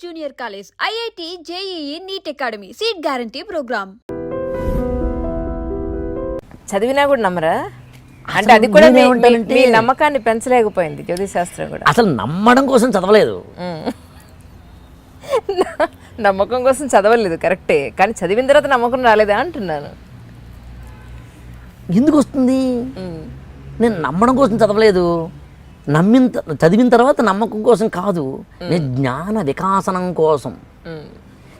Junior college, IIT, JEE, NEET academy, seat guarantee programme. చదివినా కూడా నమ్మరా? అంటే అది కూడా మీ నమ్మకాన్ని పెంచలేకపోయింది జ్యోతిష్ శాస్త్రం కూడా. అసలు నమ్మడం కోసం చదవలేదు, నమ్మకం కోసం చదవలేదు కరెక్టే, కానీ చదివిన తర్వాత నమ్మకం రాలేదా అంటున్నాను. ఎందుకు వస్తుంది? నేను నమ్మడం కోసం చదవలేదు, చదివిన తర్వాత నమ్మకం కోసం కాదు, నేను జ్ఞాన వికాసనం కోసం.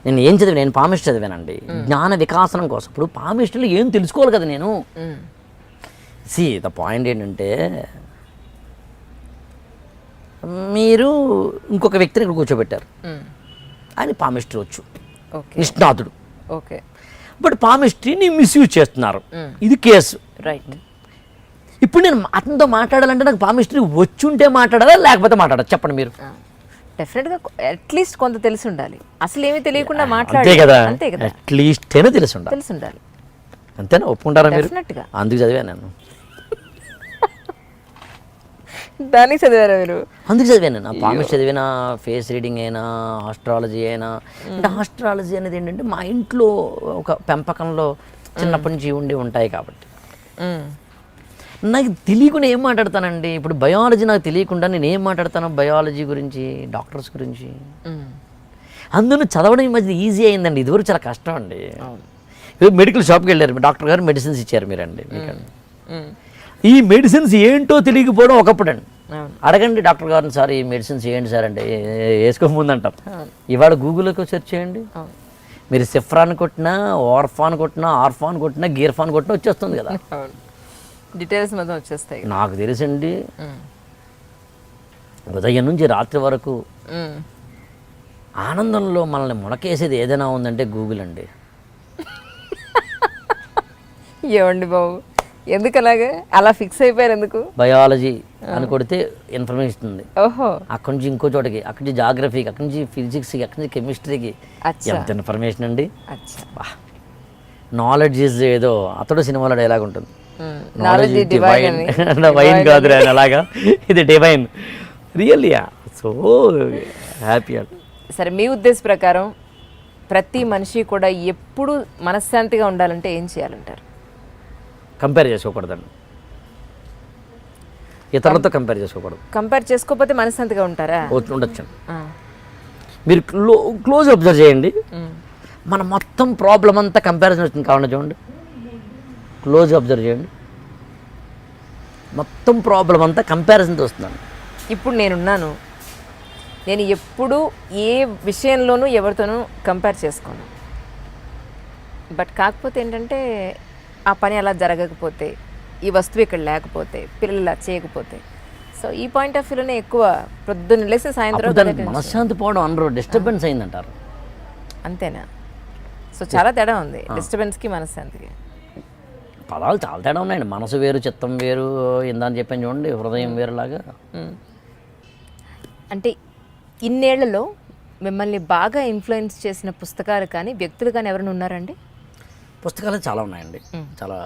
నేను ఏం చదివాను? నేను పామిస్ట్ చదివానండి, జ్ఞాన వికాసనం కోసం. ఇప్పుడు పామిస్టులు ఏం తెలుసుకోవాలి కదా నేను. ద పాయింట్ ఏంటంటే, మీరు ఇంకొక వ్యక్తిని ఇక్కడ కూర్చోబెట్టారు, ఆయన పామిస్ట్రీ వచ్చు, నిష్ణాతుడు. ఓకే, బట్ పామిస్ట్రీని మిస్యూజ్ చేస్తున్నారు, ఇది కేసు. రైట్. ఇప్పుడు నేను అతనితో మాట్లాడాలంటే నాకు పామిస్ట్రీ వచ్చుంటే మాట్లాడాలా లేకపోతే మాట్లాడాలి? చెప్పండి మీరు. డెఫినెట్గా అట్లీస్ట్ కొంత తెలిసి ఉండాలి. అసలు ఏమీ తెలియకుండా అంతే మాట్లాడే కదా, అంతే కదా, అట్లీస్ట్ అయినా తెలిసి ఉండాలి. అంతేనా? ఒప్పుకుంటారా మీరు? డెఫినెట్గా. అందుకు చదివాను నేను, దానికి చదివారా మీరు? అందుకు చదివాను నేను. పామిస్ట్ చదివిన, ఫేస్ రీడింగ్ అయినా, ఆస్ట్రాలజీ అయినా. అంటే ఆస్ట్రాలజీ అనేది ఏంటంటే మా ఇంట్లో ఒక పెంపకంలో చిన్నప్పటి నుంచి ఉండి ఉంటాయి కాబట్టి నాకు తెలియకుండా ఏం మాట్లాడతానండి. ఇప్పుడు బయాలజీ నాకు తెలియకుండా నేను ఏం మాట్లాడతాను? బయాలజీ గురించి, డాక్టర్స్ గురించి. అందులో చదవడం ఈ మధ్య ఈజీ అయిందండి, ఇదివరకు చాలా కష్టం అండి. మెడికల్ షాప్కి వెళ్ళారు, డాక్టర్ గారు మెడిసిన్స్ ఇచ్చారు మీరండి, ఈ మెడిసిన్స్ ఏంటో తెలియకపోవడం ఒకప్పుడు అండి. అడగండి డాక్టర్ గారిని, సార్ ఈ మెడిసిన్స్ ఏంటి సార్ అంటే వేసుకోముందు అంటారు. ఇవాళ గూగుల్లోకి సెర్చ్ చేయండి, మీరు సిఫ్రాన్ కొట్టినా, ఓర్ఫాన్ కొట్టినా, ఆర్ఫాన్ కొట్టినా, గీర్ఫాన్ కొట్టినా వచ్చేస్తుంది కదా, డీటెయిల్స్ మొత్తం వచ్చేస్తాయి. నాకు తెలుసండి, ఉదయం నుంచి రాత్రి వరకు ఆనందంలో మనల్ని మునకేసేది ఏదైనా ఉందంటే గూగుల్ అండి. ఏమండి బాబు, ఎందుకు అలాగే అలా ఫిక్స్ అయిపోయారు? ఎందుకు? బయాలజీ అని కొడితే ఇన్ఫర్మేషన్ ఉంది, ఓహో, అక్కడి నుంచి ఇంకో చోటకి, అక్కడి నుంచి జాగ్రఫీకి, అక్కడి నుంచి ఫిజిక్స్కి, అక్కడి నుంచి కెమిస్ట్రీకి. ఎంత ఇన్ఫర్మేషన్ అండి. నాలెడ్జ్ ఈజ్ ఏదో అతడు సినిమాలో డైలాగ్ ఉంటుంది, వైన్ కాదు అలాగా, ఇది డివైన్. Really so happy. సరే, మీ ఉద్దేశ ప్రకారం ప్రతి మనిషి కూడా ఎప్పుడు మనశ్శాంతిగా ఉండాలంటే ఏం చేయాలంటారు? కంపేర్ చేసుకోకూడదండి, ఇతరులతో కంపేర్ చేసుకోకూడదు. కంపేర్ చేసుకోకపోతే మనశ్శాంతిగా ఉంటారా? ఉండొచ్చు. మీరు క్లోజ్ అబ్జర్వ్ చేయండి, మన మొత్తం ప్రాబ్లం అంతా కంపారిజన్ వచ్చింది. కావాలంటే చూడండి, క్లోజ్ అబ్జర్వ్ చేయండి, మొత్తం ప్రాబ్లం అంతా కంపారిజన్తో వస్తుందండి. ఇప్పుడు నేనున్నాను, నేను ఎప్పుడు ఏ విషయంలోనూ ఎవరితోనూ కంపేర్ చేసుకోను. బట్ కాకపోతే ఏంటంటే, ఆ పని అలా జరగకపోతే, ఈ వస్తువు ఇక్కడ లేకపోతే, పిల్లలు ఇలా చేయకపోతే, సో ఈ పాయింట్ ఆఫ్ వ్యూలోనే ఎక్కువ పొద్దున్న లేసి సాయంత్రం మనశ్శాంతి పోవడం అనరు, డిస్టర్బెన్స్ అయిందంటారు. అంతేనా? సో చాలా తేడా ఉంది డిస్టర్బెన్స్కి మనశ్శాంతికి. పదాలు చాలా తేడా ఉన్నాయండి. మనసు వేరు, చిత్తం వేరు, ఇందని చెప్పాను చూడండి, హృదయం వేరులాగా. అంటే ఇన్నేళ్లలో మిమ్మల్ని బాగా ఇన్ఫ్లుయెన్స్ చేసిన పుస్తకాలు కానీ వ్యక్తులు కానీ ఎవరైనా ఉన్నారండి? పుస్తకాలు చాలా ఉన్నాయండి, చాలా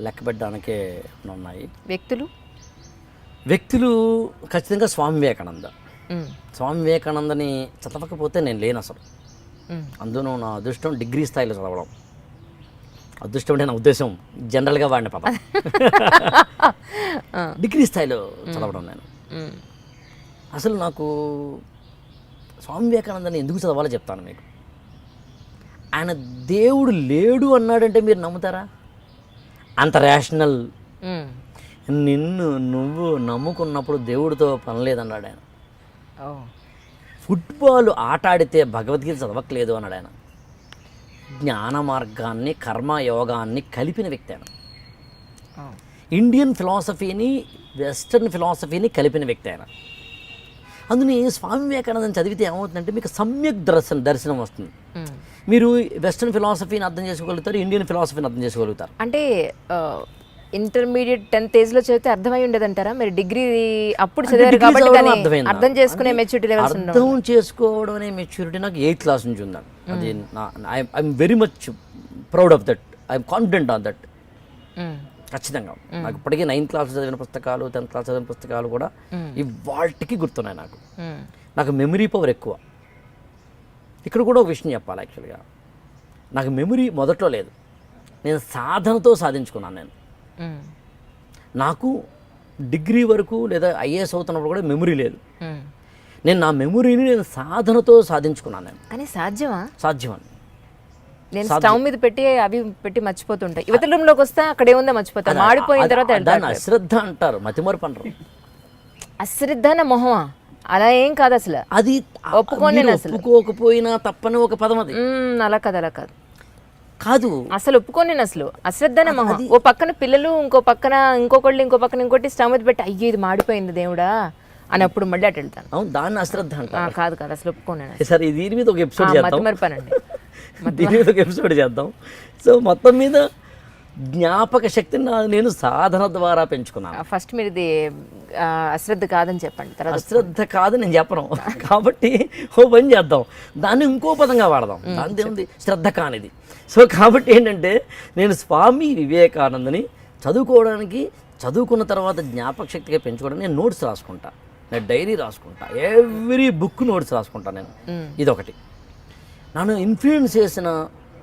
లెక్క పెట్టడానికే ఉన్నాయి. వ్యక్తులు ఖచ్చితంగా స్వామి వివేకానంద. స్వామి వివేకానందని చదవకపోతే నేను లేను అసలు. అందులో నా అదృష్టం డిగ్రీ స్థాయిలో చదవడం. అదృష్టం అంటే నా ఉద్దేశం జనరల్గా వాడిన పదం. డిగ్రీ స్థాయిలో చదవడం నేను. అసలు నాకు స్వామి వివేకానందని ఎందుకు చదవాలో చెప్తాను మీకు. ఆయన దేవుడు లేడు అన్నాడంటే మీరు నమ్ముతారా? అంత రేషనల్. నువ్వు నమ్ముకున్నప్పుడు దేవుడితో పని లేదన్నాడు ఆయన. ఫుట్బాల్ ఆట ఆడితే భగవద్గీత చదవట్లేదు అన్నాడు ఆయన. జ్ఞాన మార్గాన్ని, కర్మ యోగాన్ని కలిపిన వ్యక్తి ఆయన. ఇండియన్ ఫిలాసఫీని, వెస్టర్న్ ఫిలాసఫీని కలిపిన వ్యక్తి ఆయన. అందుని స్వామి వివేకానందం చదివితే ఏమవుతుందంటే మీకు సమ్యక్ దర్శనం వస్తుంది. మీరు వెస్టర్న్ ఫిలాసఫీని అర్థం చేసుకోగలుగుతారు, ఇండియన్ ఫిలాసఫీని అర్థం చేసుకోగలుగుతారు. అంటే ఇంటర్మీడియట్ 10th ఏజ్లో చదివితే అర్థమై ఉండేదంటారా? మీరు డిగ్రీ అప్పుడు చదివారు కాబట్టి అర్థం చేసుకునే మెచ్యూరిటీ లెవెల్స్ ఉండవు. అర్థం చేసుకోవడం అనే మెచ్యూరిటీ నాకు 8th క్లాస్ నుంచి ఉందండి. అది I'm very much proud of that, I'm confident on that. ఖచ్చితంగా నాకు ఇప్పటికీ 9th క్లాస్ చదివిన పుస్తకాలు, 10th క్లాస్ చదివిన పుస్తకాలు కూడా ఇవాళకి గుర్తున్నాయి నాకు. నాకు మెమరీ పవర్ ఎక్కువ. ఇక్కడ కూడా ఒక విషయం చెప్పాలి. యాక్చువల్గా నాకు మెమరీ మొదట్లో లేదు, నేను సాధనతో సాధించుకున్నాను. నాకు డిగ్రీ వరకు లేదా ఐఏఎస్ అవుతున్నప్పుడు కూడా మెమరీ లేదు. నేను నా మెమరీని నేను సాధనతో సాధించుకున్నాను. నేను కానీ సాధ్యమా? సాధ్యమని నేను స్టవ్ మీద పెట్టి మర్చిపోతుంటాయి. యువతల రూమ్లోకి వస్తా అక్కడ ఏముందో మర్చిపోతా, మాడిపోయిన తర్వాత దాన్ని అశ్రద్ధ అంటారు, మతిమరుపు అంటారు. అశ్రద్ధ నా మొహమా? అలా ఏం కాదు అసలు, అది ఒప్పుకోండి. ఒప్పుకోకపోయినా తప్పని ఒక పదం అది. అలా కాదు కాదు అసలు ఒప్పుకోని అసలు అశ్రద్ధన మొహం. ఓ పక్కన పిల్లలు, ఇంకో పక్కన ఇంకొకళ్ళు, ఇంకో పక్కన ఇంకోటి స్టవ్ మీద పెట్టి అయ్యో ఇది మాడిపోయింది దేవుడా అని అప్పుడు మళ్ళీ అటు వెళ్తాను. అవును, దాన్ని అశ్రద్ధ అంటారు. కాదు అసలు ఒప్పుకోను. సరే దీని మీద ఒక ఎపిసోడ్ చేద్దాం, మరిపనండి దీని మీద ఒక ఎపిసోడ్ చేద్దాం. సో మొత్తం మీద జ్ఞాపక శక్తిని నేను సాధన ద్వారా పెంచుకున్నాను. ఫస్ట్ మీరు ఇది అశ్రద్ధ కాదని చెప్పండి, తర్వాత అశ్రద్ధ కాదు నేను చెప్పను. కాబట్టి ఓ పని చేద్దాం, దాన్ని ఇంకో పదంగా వాడదాం. దాని ఏముంది, శ్రద్ధ కానిది. సో కాబట్టి ఏంటంటే నేను స్వామి వివేకానందని చదువుకున్న తర్వాత జ్ఞాపక శక్తిగా పెంచుకోవడానికి నేను నోట్స్ రాసుకుంటా, నేను డైరీ రాసుకుంటా, ఎవ్రీ బుక్ నోట్స్ రాసుకుంటా నేను. ఇదొకటి. నన్ను ఇన్ఫ్లుయెన్స్ చేసిన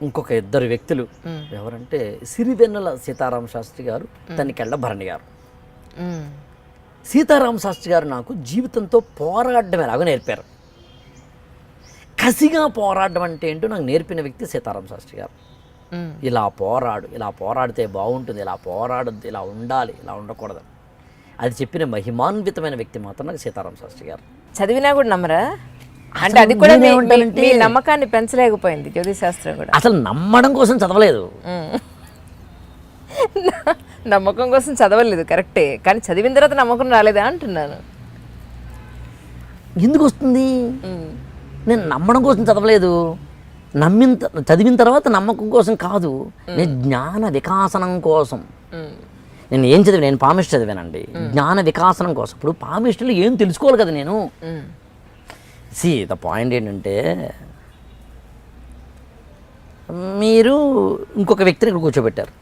ఇంకొక ఇద్దరు వ్యక్తులు ఎవరంటే సిరివెన్నెల సీతారామ శాస్త్రి గారు, తనికెళ్ళ భరణి గారు. సీతారామ శాస్త్రి గారు నాకు జీవితంతో పోరాడడం ఎలాగో నేర్పారు. కసిగా పోరాడడం అంటే ఏంటో నాకు నేర్పిన వ్యక్తి సీతారామ శాస్త్రి గారు. ఇలా పోరాడితే బాగుంటుంది, ఇలా పోరాడద్దు, ఇలా ఉండాలి, ఇలా ఉండకూడదు అది చెప్పిన మహిమాన్వితమైన వ్యక్తి మాత్రం నాకు సీతారామ శాస్త్రి గారు. చదివినా కూడా నమ్మరా? అంటే అది కూడా మీ నమ్మకాన్ని పెంచలేకపోయింది జ్యోతిష్ శాస్త్రం కూడా. అసలు నమ్మడం కోసం చదవలేదు, నమ్మకం కోసం చదవలేదు కరెక్టే, కానీ చదివిన తర్వాత నమ్మకం రాలేదా అంటున్నాను. ఎందుకు వస్తుంది? నేను నమ్మడం కోసం చదవలేదు, చదివిన తర్వాత నమ్మకం కోసం కాదు, నేను జ్ఞాన వికాసనం కోసం. నేను ఏం చదివాను? నేను పామిస్ట్ చదివానండి, జ్ఞాన వికాసనం కోసం. ఇప్పుడు పామిస్టులు ఏం తెలుసుకోవాలి కదా నేను. ద పాయింట్ ఏంటంటే మీరు ఇంకొక వ్యక్తిని ఇక్కడ కూర్చోబెట్టారు,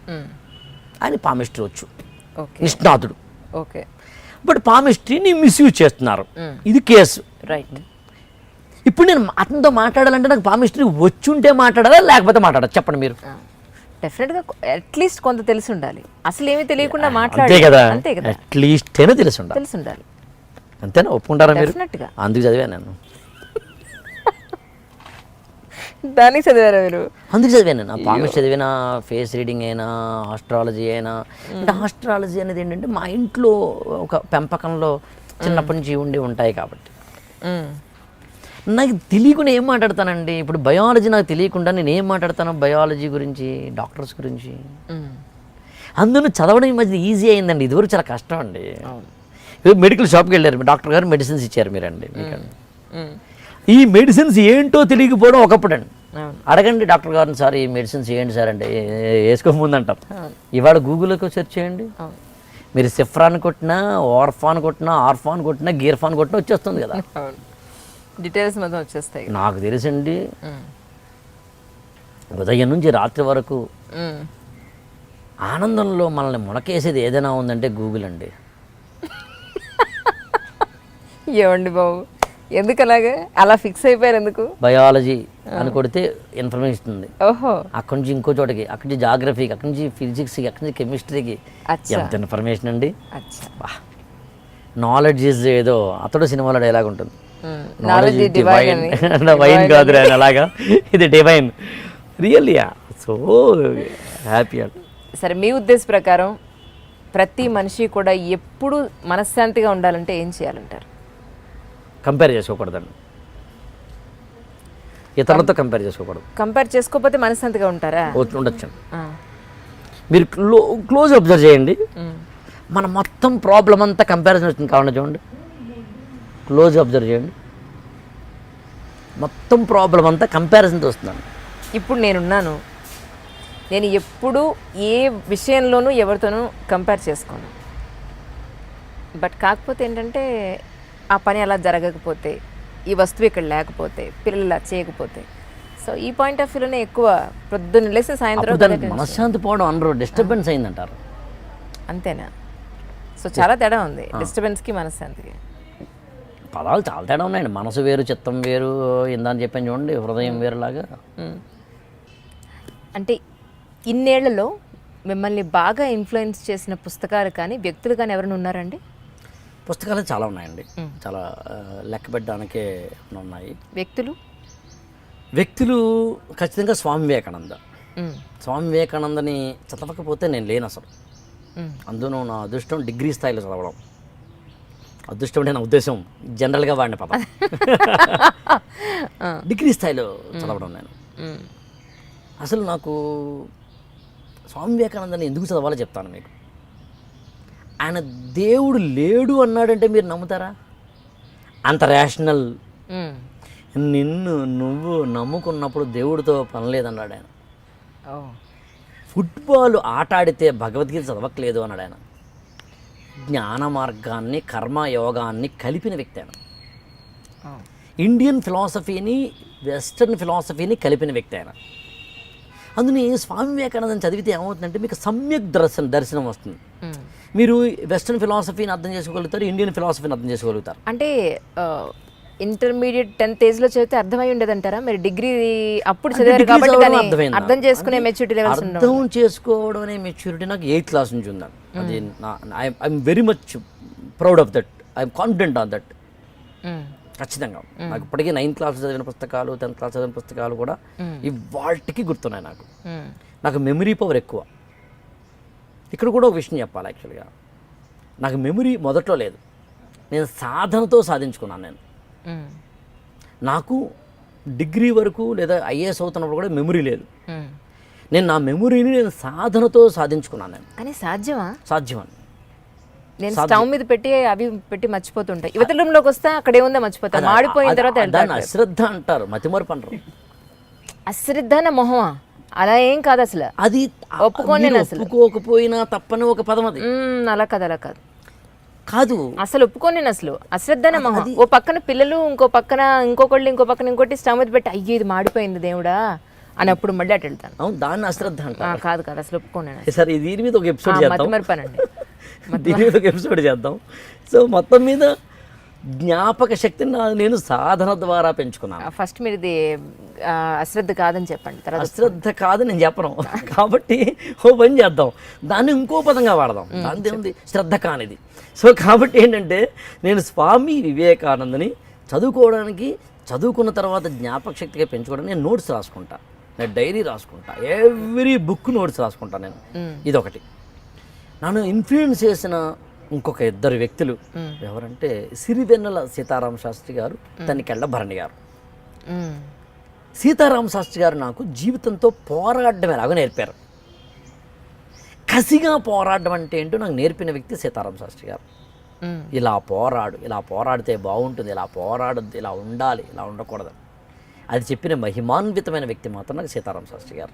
ఆయన పామిస్ట్రీ వచ్చు, నిష్ణాతుడు. ఓకే, బట్ పామిస్ట్రీని మిస్యూజ్ చేస్తున్నారు, ఇది కేసు. రైట్. ఇప్పుడు నేను అతనితో మాట్లాడాలంటే నాకు పామిస్ట్రీ వచ్చుంటే మాట్లాడాలా లేకపోతే మాట్లాడాలి? చెప్పండి మీరు. డెఫినెట్గా అట్లీస్ట్ కొంత తెలిసి ఉండాలి. అసలు ఏమీ తెలియకుండా అంతే కదా, అట్లీస్ట్ అయినా తెలిసి ఉండాలి. అంతేనా? ఒప్పుకుంటారా మీరు? అందుకు చదివాను నేను. దానికి చదివారా మీరు? అందుకు చదివాను నేను. పామిస్ట్ చదివిన, ఫేస్ రీడింగ్ అయినా, ఆస్ట్రాలజీ అయినా. అంటే ఆస్ట్రాలజీ అనేది ఏంటంటే మా ఇంట్లో ఒక పెంపకంలో చిన్నప్పటి నుంచి ఉంటాయి కాబట్టి నాకు తెలియకుండా ఏం మాట్లాడతానండి. ఇప్పుడు బయాలజీ నాకు తెలియకుండా నేను ఏం మాట్లాడతాను? బయాలజీ గురించి, డాక్టర్స్ గురించి. అందులో చదవడం ఈ మధ్య ఈజీ అయిందండి, ఇదివరకు చాలా కష్టం అండి. మెడికల్ షాప్కి వెళ్ళారు, డాక్టర్ గారు మెడిసిన్స్ ఇచ్చారు మీరండి, ఈ మెడిసిన్స్ ఏంటో తెలియకపోవడం ఒకప్పుడు అండి. అడగండి డాక్టర్ గారిని, సార్ ఈ మెడిసిన్స్ ఏంటి సార్ అంటే వేసుకోముందు అంటారు. ఇవాళ గూగుల్లోకి సెర్చ్ చేయండి, మీరు సిఫ్రాన్ కొట్టినా, ఆర్ఫాన్ కొట్టినా, గీర్ఫాన్ కొట్టినా వచ్చేస్తుంది కదా, డీటెయిల్స్ మొత్తం వచ్చేస్తాయి. నాకు తెలుసండి, ఉదయం నుంచి రాత్రి వరకు ఆనందంలో మనల్ని మునకేసేది ఏదైనా ఉందంటే గూగుల్ అండి. ఏమండి బాబు, ఎందుకు అలాగే అలా ఫిక్స్ అయిపోయారు? ఎందుకు? బయాలజీ అని కొడితే ఇన్ఫర్మేషన్ ఉంది, ఓహో, అక్కడి నుంచి ఇంకో చోటకి, అక్కడి నుంచి జాగ్రఫీకి, అక్కడి నుంచి ఫిజిక్స్కి, అక్కడి నుంచి కెమిస్ట్రీకి. ఎంత ఇన్ఫర్మేషన్ అండి. నాలెడ్జ్ ఈజ్ ఏదో అతడు సినిమాలో డైలాగ్ ఉంటుంది, నాలెడ్జ్ ఈజ్ డివైన్, వైన్ కాదు అని. అలాగా ఇది డివైన్, రియల్లీ. So happy. సరే, మీ ఉద్దేశ ప్రకారం ప్రతి మనిషి కూడా ఎప్పుడు మనశ్శాంతిగా ఉండాలంటే ఏం చేయాలంటారు? కంపేర్ చేసుకోకూడదండి, ఇతరులతో కంపేర్ చేసుకోకూడదు. కంపేర్ చేసుకోకపోతే మనశ్శాంతిగా ఉంటారా? ఉండొచ్చు. మీరు క్లోజ్ అబ్జర్వ్ చేయండి, మన మొత్తం ప్రాబ్లం అంతా కంపారిజన్ వచ్చింది. కావాలంటే చూడండి, క్లోజ్ అబ్జర్వ్ చేయండి, మొత్తం ప్రాబ్లం అంతా కంపారిజన్తో వస్తుందండి. ఇప్పుడు నేను ఎప్పుడూ ఏ విషయంలోనూ ఎవరితోనూ కంపేర్ చేసుకోను. బట్ కాకపోతే ఏంటంటే ఆ పని అలా జరగకపోతే, ఈ వస్తువు ఇక్కడ లేకపోతే, పిల్లలు ఇలా చేయకపోతే, సో ఈ పాయింట్ ఆఫ్ వ్యూలోనే ఎక్కువ పొద్దున్న లేసి సాయంత్రం మనశ్శాంతి పోవడం అనరు, డిస్టర్బెన్స్ అయిందంటారు. అంతేనా? సో చాలా తేడా ఉంది డిస్టర్బెన్స్కి మనశ్శాంతికి. పదాలు చాలా తేడా ఉన్నాయండి. మనసు వేరు, చిత్తం వేరు, ఇందని చెప్పాను చూడండి, హృదయం వేరులాగా. అంటే ఇన్నేళ్లలో మిమ్మల్ని బాగా ఇన్ఫ్లుయెన్స్ చేసిన పుస్తకాలు కానీ వ్యక్తులు కానీ ఎవరైనా ఉన్నారండి? పుస్తకాలు చాలా ఉన్నాయండి, చాలా లెక్క పెట్టడానికే ఉన్నాయి. వ్యక్తులు ఖచ్చితంగా స్వామి వివేకానంద. స్వామి వివేకానందని చదవకపోతే నేను లేను అసలు. అందులో నా అదృష్టం డిగ్రీ స్థాయిలో చదవడం. అదృష్టం అంటే నా ఉద్దేశం జనరల్గా వాడిన పదం. డిగ్రీ స్థాయిలో చదవడం నేను. అసలు నాకు స్వామి వివేకానందని ఎందుకు చదవాలో చెప్తాను మీకు. ఆయన దేవుడు లేడు అన్నాడంటే మీరు నమ్ముతారా? అంత రేషనల్. నిన్ను నువ్వు నమ్ముకున్నప్పుడు దేవుడితో పని లేదన్నాడు ఆయన. ఫుట్బాల్ ఆట ఆడితే భగవద్గీత చదవట్లేదు అన్నాడు ఆయన. జ్ఞాన మార్గాన్ని, కర్మ యోగాన్ని కలిపిన వ్యక్తి ఆయన. ఇండియన్ ఫిలాసఫీని, వెస్టర్న్ ఫిలాసఫీని కలిపిన వ్యక్తి ఆయన. అందుని స్వామి వివేకానందని చదివితే ఏమవుతుందంటే మీకు సమ్యక్ దర్శనం వస్తుంది. మీరు వెస్టర్న్ ఫిలాసఫీని అర్థం చేసుకోగలుగుతారు, ఇండియన్ ఫిలాసఫీని అర్థం చేసుకోగలుగుతారు. అంటే ఇంటర్మీడియట్ 10th ఏజ్లో చదివితే అర్థమై ఉండేదంటారా? మీరు డిగ్రీ అప్పుడు చదివారు కాబట్టి అర్థం చేసుకునే మెచ్యూరిటీ లెవెల్స్ ఉన్నాయి. అర్థం చేసుకోవడం అనే మెచ్యూరిటీ నాకు 8th క్లాస్ నుంచి ఉందండి. అది I'm very much proud of that. I'm confident on that. ఖచ్చితంగా నాకు ఇప్పటికీ 9th క్లాస్ చదివిన పుస్తకాలు, 10th క్లాస్ చదివిన పుస్తకాలు కూడా ఇవాళకి గుర్తున్నాయి నాకు. నాకు మెమరీ పవర్ ఎక్కువ. ఇక్కడ కూడా ఒక విషయం చెప్పాలి. యాక్చువల్గా నాకు మెమరీ మొదట్లో లేదు, నేను సాధనతో సాధించుకున్నాను. నాకు డిగ్రీ వరకు లేదా ఐఏఎస్ అవుతున్నప్పుడు కూడా మెమరీ లేదు. నేను నా మెమరీని నేను సాధనతో సాధించుకున్నాను. నేను కానీ సాధ్యమని నేను స్టవ్ మీద పెట్టి మర్చిపోతుంటాయి. యువత రూమ్లోకి వస్తే అక్కడ ఏముందో మర్చిపోతాను. మాడిపోయిన తర్వాత దాన్ని అశ్రద్ధ అంటారు, మతిమరుపు అంటారు. అశ్రద్ధ నా మొహమా? అలా ఏం కాదు అసలు. అది ఒప్పుకోకపోయినా తప్పని ఒక పదం. అది అలా కాదు అసలు ఒప్పుకోని అసలు అశ్రద్ధన మొహం. ఓ పక్కన పిల్లలు, ఇంకో పక్కన ఇంకోటి స్టవ్ మీద పెట్టి అయ్యో ఇది మాడిపోయింది దేవుడా అని అప్పుడు మళ్ళీ అటు వెళ్తాను. అవును, దాన్ని అశ్రద్ధ అంటారు. కాదు అసలు ఒప్పుకోను. సరే, దీని మీద ఒక ఎపిసోడ్ చేద్దాం. మర్చిపోయానండి. దీని మీద ఒక ఎపిసోడ్ చేద్దాం. సో మొత్తం మీద జ్ఞాపక శక్తిని నేను సాధన ద్వారా పెంచుకున్నాను. ఫస్ట్ మీరు ఇది అశ్రద్ధ కాదని చెప్పండి. అశ్రద్ధ కాదని నేను చెప్పను కాబట్టి ఓ పని చేద్దాం, దాన్ని ఇంకో పదంగా వాడదాం. దాని ఏముంది, శ్రద్ధ కానిది. సో కాబట్టి ఏంటంటే నేను స్వామి వివేకానందని చదువుకున్న తర్వాత జ్ఞాపక శక్తిగా పెంచుకోవడానికి నేను నోట్స్ రాసుకుంటా, నేను డైరీ రాసుకుంటా, ఎవ్రీ బుక్ నోట్స్ రాసుకుంటా నేను. ఇదొకటి. నన్ను ఇన్ఫ్లుయెన్స్ చేసిన ఇంకొక 2 వ్యక్తులు ఎవరంటే సిరివెన్నెల సీతారామ శాస్త్రి గారు, తనికెళ్ళ భరణి గారు. సీతారామ శాస్త్రి గారు నాకు జీవితంతో పోరాడడం ఎలాగో నేర్పారు. కసిగా పోరాడడం అంటే ఏంటో నాకు నేర్పిన వ్యక్తి సీతారామ శాస్త్రి గారు. ఇలా పోరాడితే బాగుంటుంది, ఇలా పోరాడద్దు, ఇలా ఉండాలి, ఇలా ఉండకూడదు అది చెప్పిన మహిమాన్వితమైన వ్యక్తి మాత్రం నాకు సీతారామ శాస్త్రి గారు.